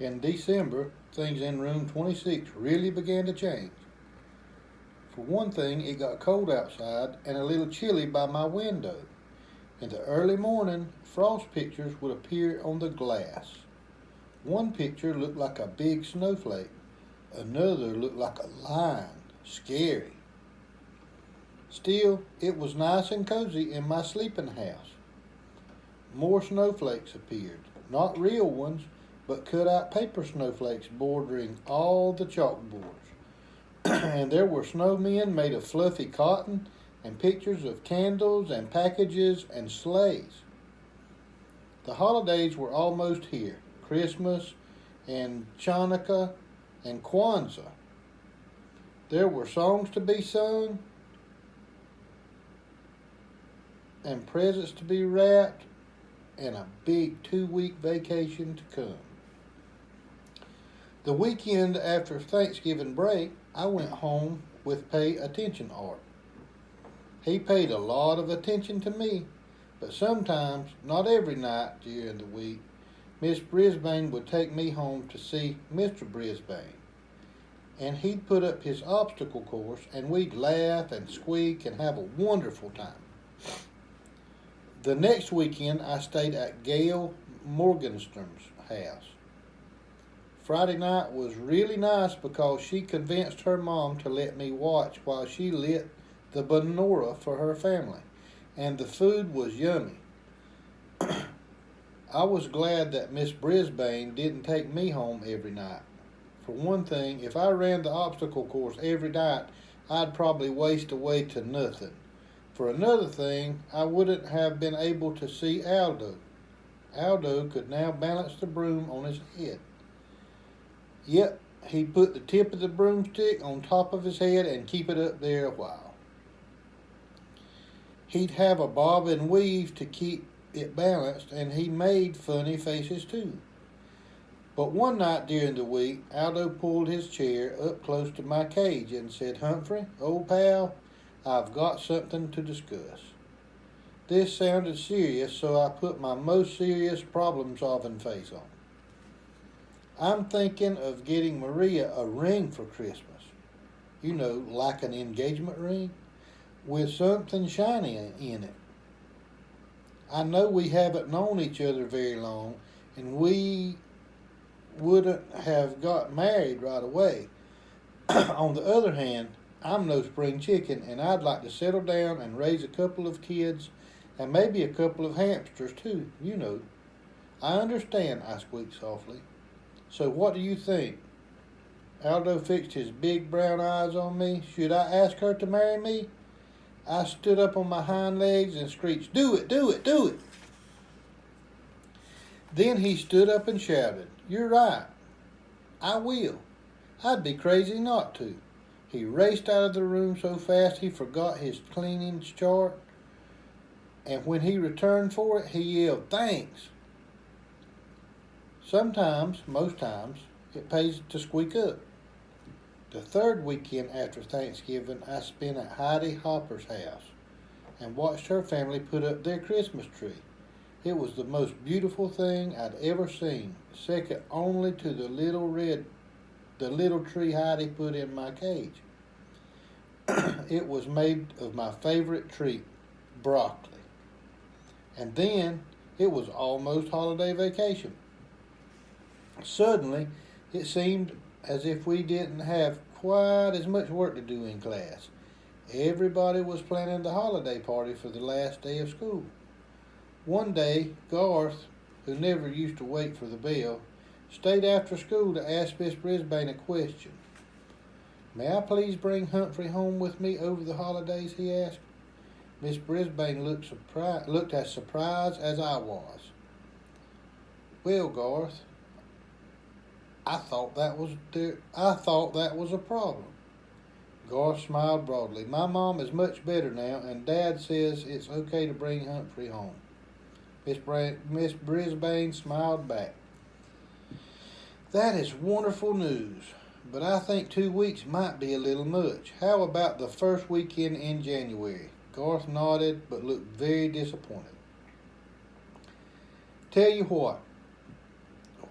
In December, things in room 26 really began to change. For one thing, it got cold outside and a little chilly by my window. In the early morning, frost pictures would appear on the glass. One picture looked like a big snowflake, another looked like a lion, scary. Still, it was nice and cozy in my sleeping house. More snowflakes appeared, not real ones, but cut out paper snowflakes bordering all the chalkboards. And there were snowmen made of fluffy cotton and pictures of candles and packages and sleighs. The holidays were almost here. Christmas and Chanukah and Kwanzaa. There were songs to be sung and presents to be wrapped and a big 2-week vacation to come. The weekend after Thanksgiving break, I went home with Pay Attention Art. He paid a lot of attention to me, but sometimes, not every night during the week, Miss Brisbane would take me home to see Mr. Brisbane. And he'd put up his obstacle course and we'd laugh and squeak and have a wonderful time. The next weekend I stayed at Gail Morgenstern's house. Friday night was really nice because she convinced her mom to let me watch while she lit the menorah for her family, and the food was yummy. I was glad that Miss Brisbane didn't take me home every night. For one thing, if I ran the obstacle course every night, I'd probably waste away to nothing. For another thing, I wouldn't have been able to see Aldo. Aldo could now balance the broom on his head. Yep, he'd put the tip of the broomstick on top of his head and keep it up there a while. He'd have a bob and weave to keep it balanced, and he made funny faces too. But one night during the week, Aldo pulled his chair up close to my cage and said, "Humphrey, old pal, I've got something to discuss." This sounded serious, so I put my most serious problem-solving face on. "I'm thinking of getting Maria a ring for Christmas. You know, like an engagement ring, with something shiny in it. I know we haven't known each other very long, and we wouldn't have got married right away. On the other hand, I'm no spring chicken, and I'd like to settle down and raise a couple of kids and maybe a couple of hamsters too, you know." "I understand," I squeaked softly. "So what do you think?" Aldo fixed his big brown eyes on me. "Should I ask her to marry me?" I stood up on my hind legs and screeched, "Do it, do it, do it." Then he stood up and shouted, "You're right. I will. I'd be crazy not to." He raced out of the room so fast he forgot his cleaning chart, and when he returned for it, he yelled, "Thanks." Sometimes, most times, it pays to squeak up. The third weekend after Thanksgiving, I spent at Heidi Hopper's house and watched her family put up their Christmas tree. It was the most beautiful thing I'd ever seen, second only to the little tree Heidi put in my cage. It was made of my favorite treat, broccoli. And then it was almost holiday vacation. Suddenly, it seemed as if we didn't have quite as much work to do in class. Everybody was planning the holiday party for the last day of school. One day, Garth, who never used to wait for the bell, stayed after school to ask Miss Brisbane a question. "May I please bring Humphrey home with me over the holidays?" he asked. Miss Brisbane looked as surprised as I was. "Well, Garth, I thought that was a problem." Garth smiled broadly. "My mom is much better now, and Dad says it's okay to bring Humphrey home." Miss Brisbane smiled back. "That is wonderful news, but I think 2 weeks might be a little much. How about the first weekend in January?" Garth nodded, but looked very disappointed. "Tell you what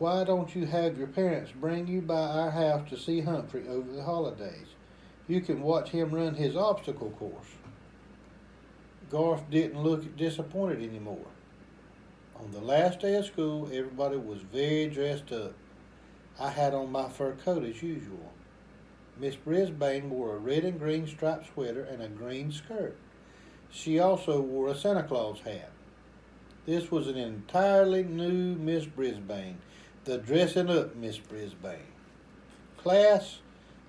why don't you have your parents bring you by our house to see Humphrey over the holidays? You can watch him run his obstacle course. Garth didn't look disappointed anymore. On the last day of school, everybody was very dressed up. I had on my fur coat as usual. Miss Brisbane wore a red and green striped sweater and a green skirt. She also wore a Santa Claus hat. This was an entirely new Miss Brisbane, the dressing up Miss Brisbane. Class,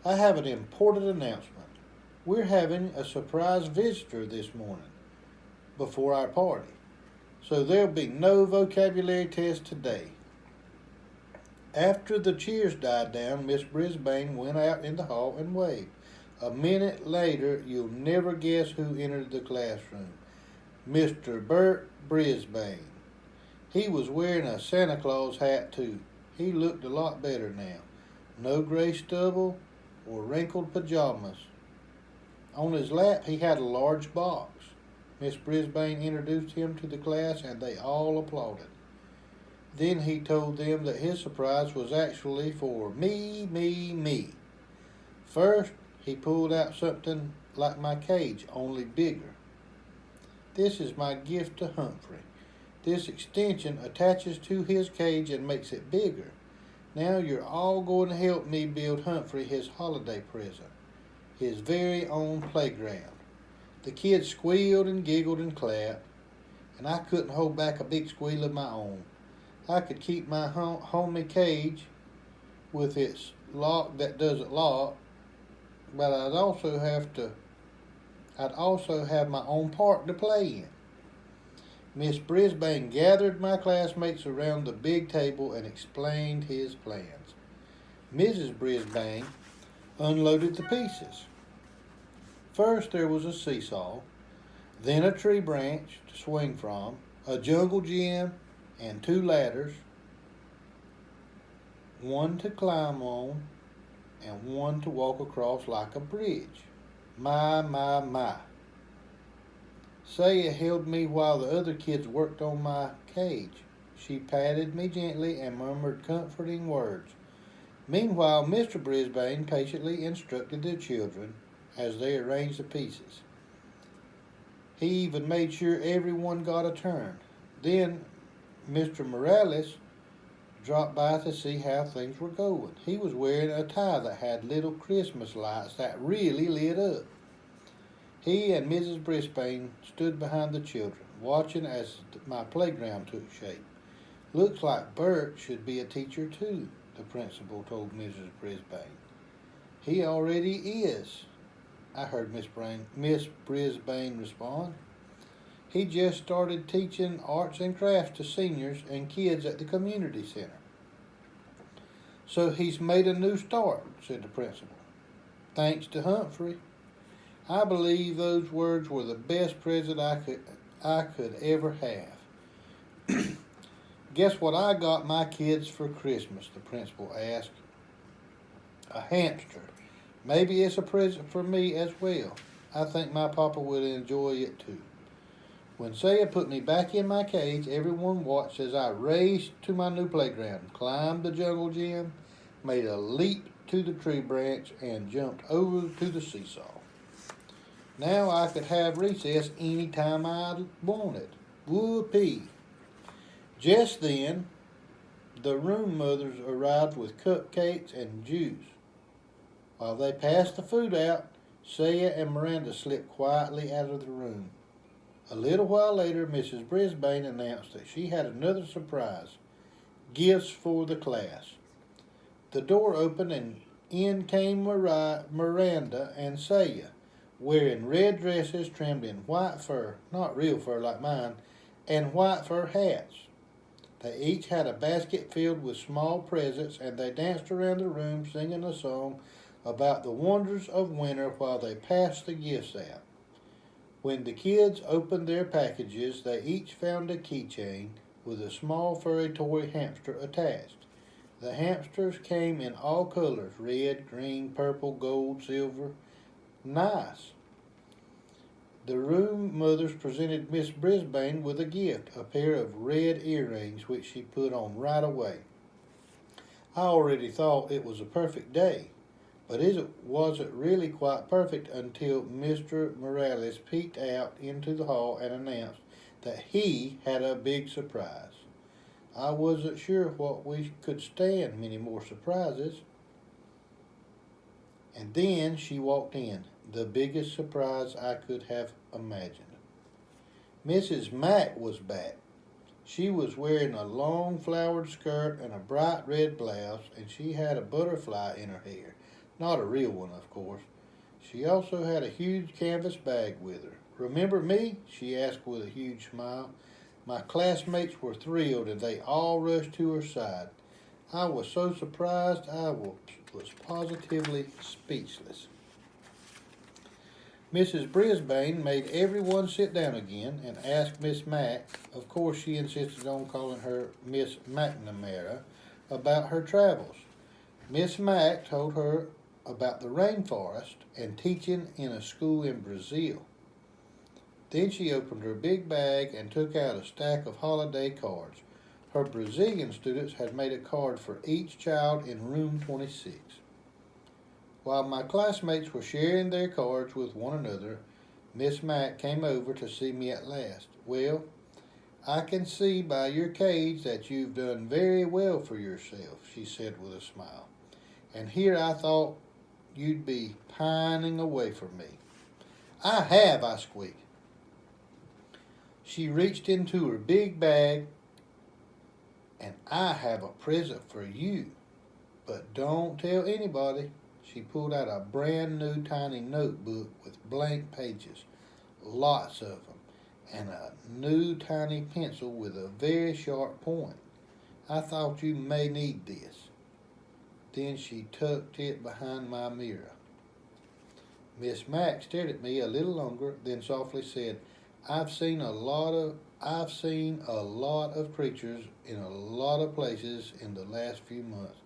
I have an important announcement. We're having a surprise visitor this morning before our party, so there'll be no vocabulary test today. After the cheers died down, Miss Brisbane went out in the hall and waved. A minute later, you'll never guess who entered the classroom. Mr. Bert Brisbane. He was wearing a Santa Claus hat too. He looked a lot better now. No gray stubble or wrinkled pajamas. On his lap he had a large box. Miss Brisbane introduced him to the class and they all applauded. Then he told them that his surprise was actually for me. First, he pulled out something like my cage, only bigger. This is my gift to Humphrey. This extension attaches to his cage and makes it bigger. Now you're all going to help me build Humphrey his holiday present, his very own playground. The kids squealed and giggled and clapped, and I couldn't hold back a big squeal of my own. I could keep my homey cage with its lock that doesn't lock, but I'd also have my own park to play in. Miss Brisbane gathered my classmates around the big table and explained his plans. Mrs. Brisbane unloaded the pieces. First there was a seesaw, then a tree branch to swing from, a jungle gym, and 2 ladders, one to climb on, and one to walk across like a bridge. My. Saya held me while the other kids worked on my cage. She patted me gently and murmured comforting words. Meanwhile, Mr. Brisbane patiently instructed the children as they arranged the pieces. He even made sure everyone got a turn. Then Mr. Morales dropped by to see how things were going. He was wearing a tie that had little Christmas lights that really lit up. He and Mrs. Brisbane stood behind the children, watching as my playground took shape. Looks like Bert should be a teacher too, the principal told Mrs. Brisbane. He already is, I heard Miss Brisbane respond. He just started teaching arts and crafts to seniors and kids at the community center. So he's made a new start, said the principal. Thanks to Humphrey. I believe those words were the best present I could ever have. Guess what I got my kids for Christmas, the principal asked. A hamster. Maybe it's a present for me as well. I think my papa would enjoy it too. When Saya put me back in my cage, everyone watched as I raced to my new playground, climbed the jungle gym, made a leap to the tree branch, and jumped over to the seesaw. Now I could have recess any time I wanted. Whoopee! Just then, the room mothers arrived with cupcakes and juice. While they passed the food out, Saya and Miranda slipped quietly out of the room. A little while later, Mrs. Brisbane announced that she had another surprise, gifts for the class. The door opened and in came Miranda and Saya, wearing red dresses trimmed in white fur, not real fur like mine, and white fur hats. They each had a basket filled with small presents, and they danced around the room singing a song about the wonders of winter while they passed the gifts out. When the kids opened their packages, they each found a keychain with a small furry toy hamster attached. The hamsters came in all colors, red, green, purple, gold, silver. Nice. The room mothers presented Miss Brisbane with a gift, a pair of red earrings which she put on right away. I already thought it was a perfect day, but it wasn't really quite perfect until Mr. Morales peeked out into the hall and announced that he had a big surprise. I wasn't sure what we could stand many more surprises. And then she walked in, the biggest surprise I could have imagined. Mrs. Mack was back. She was wearing a long flowered skirt and a bright red blouse, and she had a butterfly in her hair. Not a real one, of course. She also had a huge canvas bag with her. "Remember me?" she asked with a huge smile. My classmates were thrilled, and they all rushed to her side. I was so surprised I was positively speechless. Mrs. Brisbane made everyone sit down again and asked Miss Mack, of course she insisted on calling her Miss McNamara, about her travels. Miss Mack told her about the rainforest and teaching in a school in Brazil. Then she opened her big bag and took out a stack of holiday cards. Her Brazilian students had made a card for each child in room 26. While my classmates were sharing their cards with one another, Miss Mack came over to see me at last. "Well, I can see by your cage that you've done very well for yourself," she said with a smile. "And here I thought you'd be pining away from me." "I have," I squeaked. She reached into her big bag, "And I have a present for you, but don't tell anybody." She pulled out a brand new tiny notebook with blank pages, lots of them, and a new tiny pencil with a very sharp point. "I thought you may need this." Then she tucked it behind my mirror. Miss Mack stared at me a little longer, then softly said, I've seen a lot of creatures in a lot of places in the last few months,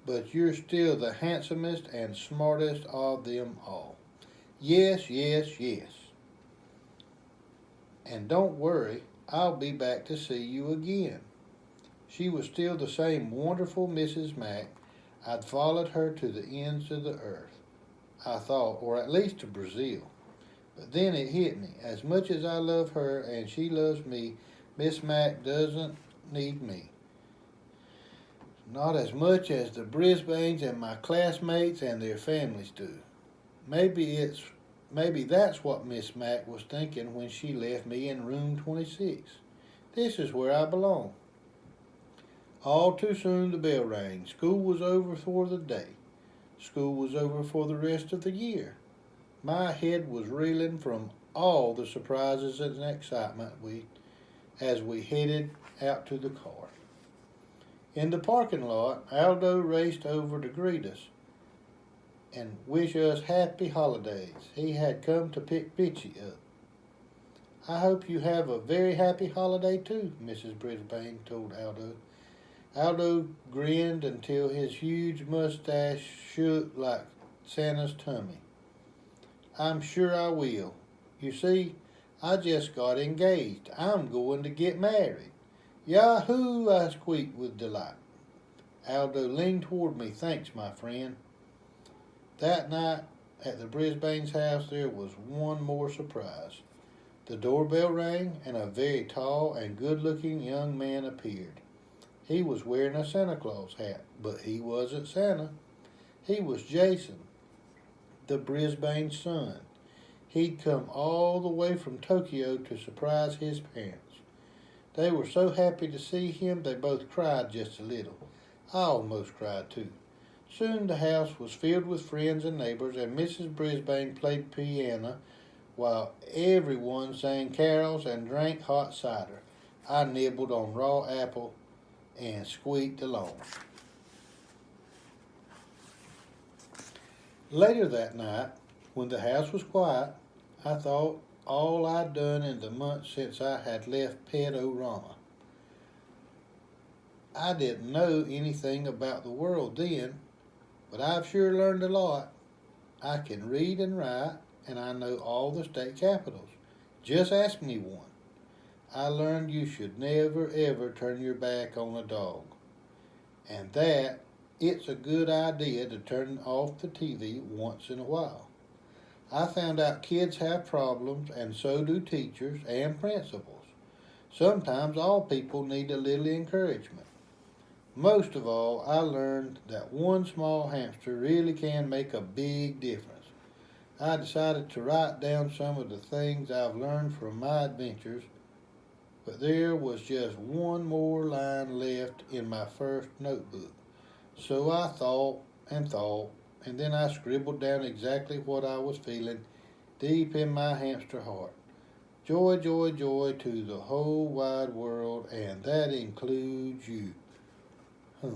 but you're still the handsomest and smartest of them all. Yes, yes, yes. And don't worry, I'll be back to see you again." She was still the same wonderful Mrs. Mack. I'd followed her to the ends of the earth, I thought, or at least to Brazil. But then it hit me. As much as I love her and she loves me, Miss Mack doesn't need me. Not as much as the Brisbanes and my classmates and their families do. Maybe that's what Miss Mack was thinking when she left me in room 26. This is where I belong. All too soon the bell rang. School was over for the day. School was over for the rest of the year. My head was reeling from all the surprises and excitement as we headed out to the car. In the parking lot, Aldo raced over to greet us and wish us happy holidays. He had come to pick Bitchy up. "I hope you have a very happy holiday too," Mrs. Brisbane told Aldo. Aldo grinned until his huge mustache shook like Santa's tummy. "I'm sure I will. You see, I just got engaged. I'm going to get married." "Yahoo!" I squeaked with delight. Aldo leaned toward me. "Thanks, my friend." That night at the Brisbane's house there was one more surprise. The doorbell rang and a very tall and good-looking young man appeared. He was wearing a Santa Claus hat, but he wasn't Santa. He was Jason, the Brisbane son. He'd come all the way from Tokyo to surprise his parents. They were so happy to see him they both cried just a little. I almost cried too. Soon the house was filled with friends and neighbors, and Mrs. Brisbane played piano while everyone sang carols and drank hot cider. I nibbled on raw apple and squeaked along. Later that night, when the house was quiet, I thought all I'd done in the months since I had left Pet-O-Rama. I didn't know anything about the world then, but I've sure learned a lot. I can read and write, and I know all the state capitals. Just ask me one. I learned you should never ever turn your back on a dog. And that it's a good idea to turn off the TV once in a while. I found out kids have problems, and so do teachers and principals. Sometimes all people need a little encouragement. Most of all, I learned that one small hamster really can make a big difference. I decided to write down some of the things I've learned from my adventures, but there was just one more line left in my first notebook. So I thought, and then I scribbled down exactly what I was feeling deep in my hamster heart. Joy, joy, joy to the whole wide world, and that includes you. Huh.